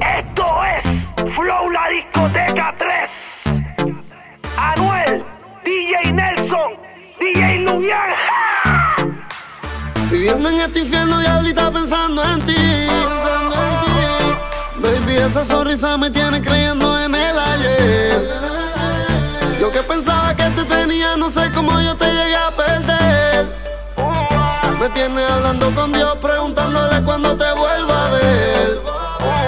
Esto es Flow La Discoteca 3. Anuel, DJ Nelson, DJ Luyan. Viviendo en este infierno, diablita, pensando en ti, pensando en ti. Baby, esa sonrisa me tiene creyendo en el ayer. Yo que pensaba que te tenía, no sé cómo yo te llegué a perder. Me tienes hablando con Dios, preguntándole cuándo te vuelva a ver.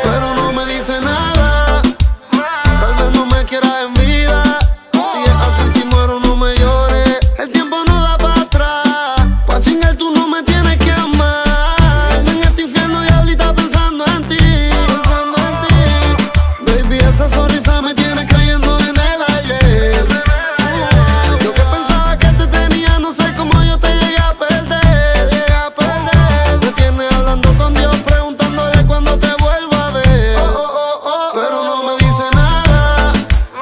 Pero no me dice nada, tal vez no me quiera en vida. Si es así, si muero no me llores. El tiempo no da para atrás, pa' chingar tú no me tienes que amar. En este infierno, diablita, pensando en ti, pensando en ti. Baby, esa sonrisa me tiene creyendo en el ayer. Yo que pensaba que te tenía, no sé cómo yo te llegué a perder, llegué a perder. Me tienes hablando con Dios, preguntándole cuándo te vuelva a ver. Pero no me dice nada,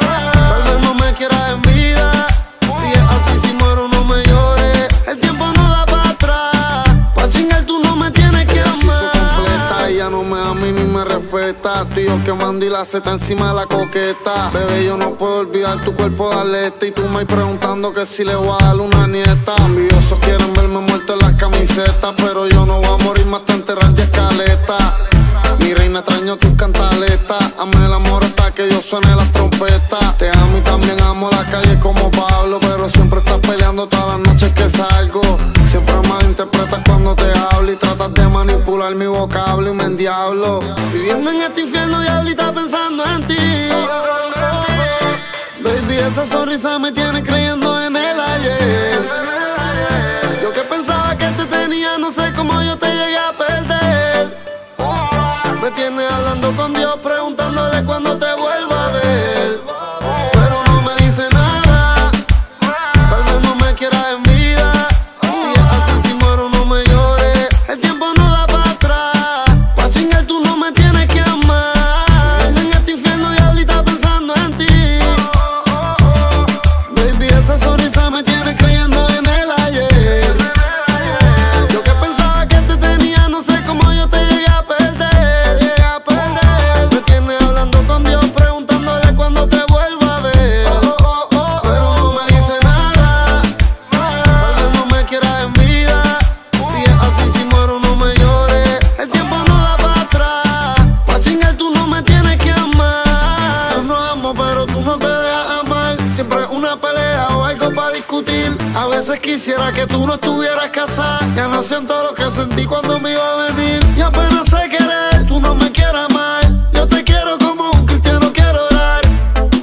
tal vez no me quiera en vida. Si es así, si muero no me llores. El tiempo no da para atrás, pa' chingar tú no me tienes que amar. Se hizo completa, ella no me ama y ni me respeta. Tú y yo quemando y la seta encima de la coqueta. Bebé, yo no puedo olvidar tu cuerpo de alerta. Y tú me preguntando que si le voy a dar una nieta. Envidiosos quieren verme muerto en las camisetas, pero yo no voy a morir más, te enterrar de escaleta. Mi reina, extraño tus cantaletas. Ame el amor hasta que yo suene las trompetas. Te amo y también amo la calle como Pablo, pero siempre estás peleando todas las noches que salgo. Siempre malinterpretas cuando te hablo y tratas de manipular mi vocablo y me endiablo. Viviendo en este infierno, diablita, pensando en ti. Baby, esa sonrisa me tiene creyendo en el ayer. Yo que pensaba que te tenía, no sé cómo yo te llegué a perder. Me tienes hablando con Dios, preguntándole cuándo te vuelva a ver. Pero no me dice nada, tal vez no me quiera en vida. Si es así, si muero no me llores. El tiempo no da para atrás, pa' chingar tú no me tienes que amar. En este infierno, diablita, pensando en ti. Baby, esa sonrisa me tiene creyendo en el ayer. Yo que pensaba que te tenía, no sé cómo yo te llegué a perder, llegué a perder. Me tienes hablando con Dios, preguntándole cuándo te vuelva a ver. Pero no me dice nada, tal vez no me quiera en vida. Si es así, si muero no me llores. El tiempo no da para atrás, pa' chingar tú no me tienes que amar. Yo no amo, pero tú no te dejas amar. Siempre es una pelea o algo para discutir. A veces quisiera que tú no estuvieras casada. Ya no siento lo que sentí cuando me iba a venir. Y apenas sé querer, tú no me quieras amar. Yo te quiero como un cristiano quiero orar.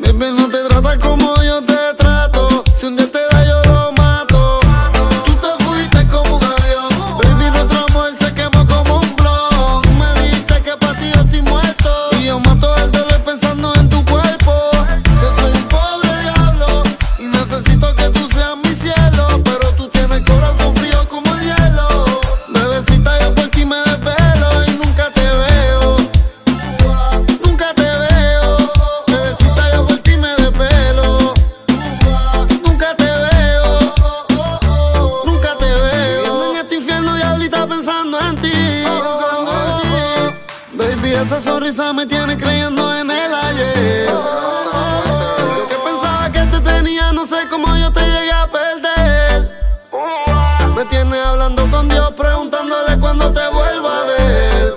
Baby, no te tratas como yo te trato. Si un día te da yo lo mato. Tú te fuiste como un avión. Baby, nuestro amor se quemó como un blog. Tú me dijiste que para ti yo estoy muerto. Y yo mato el dolor pensando en tu cuerpo. Yo soy un pobre diablo y necesito que tú seas mi cielo. Pero tú tienes el corazón frío como el hielo. Bebecita, yo por ti me desvelo y nunca te veo. Nunca te veo. Bebecita, yo por ti me desvelo. Nunca te veo. Nunca te veo. Viviendo en este infierno, diablita, pensando en ti, pensando en ti. Baby, esa sonrisa me tiene creyendo en el ayer. Yo que pensaba que te tenía, no sé cómo yo te llegué a perder. Me tienes hablando con Dios, preguntándole cuándo te vuelva a ver.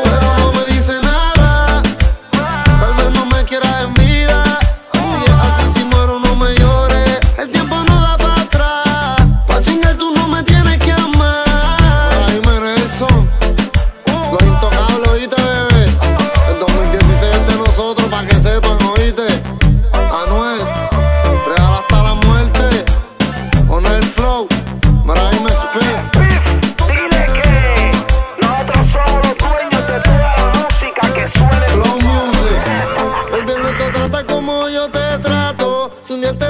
Pero no me dice nada, tal vez no me quiera en vida. Si es así, si muero no me llores. El tiempo no da para atrás, pa' chingar tú no me tienes que amar. Ahí Nelson, los intocables, oíste, bebé. El 2016 es de nosotros, pa' que sepan, oíste. Anuel, real hasta la muerte. Con el flow, Maraime Smith. Dile que nosotros somos los dueños de toda la música que suene. Flow Music. Baby, no te trata como yo te trato. Si un día te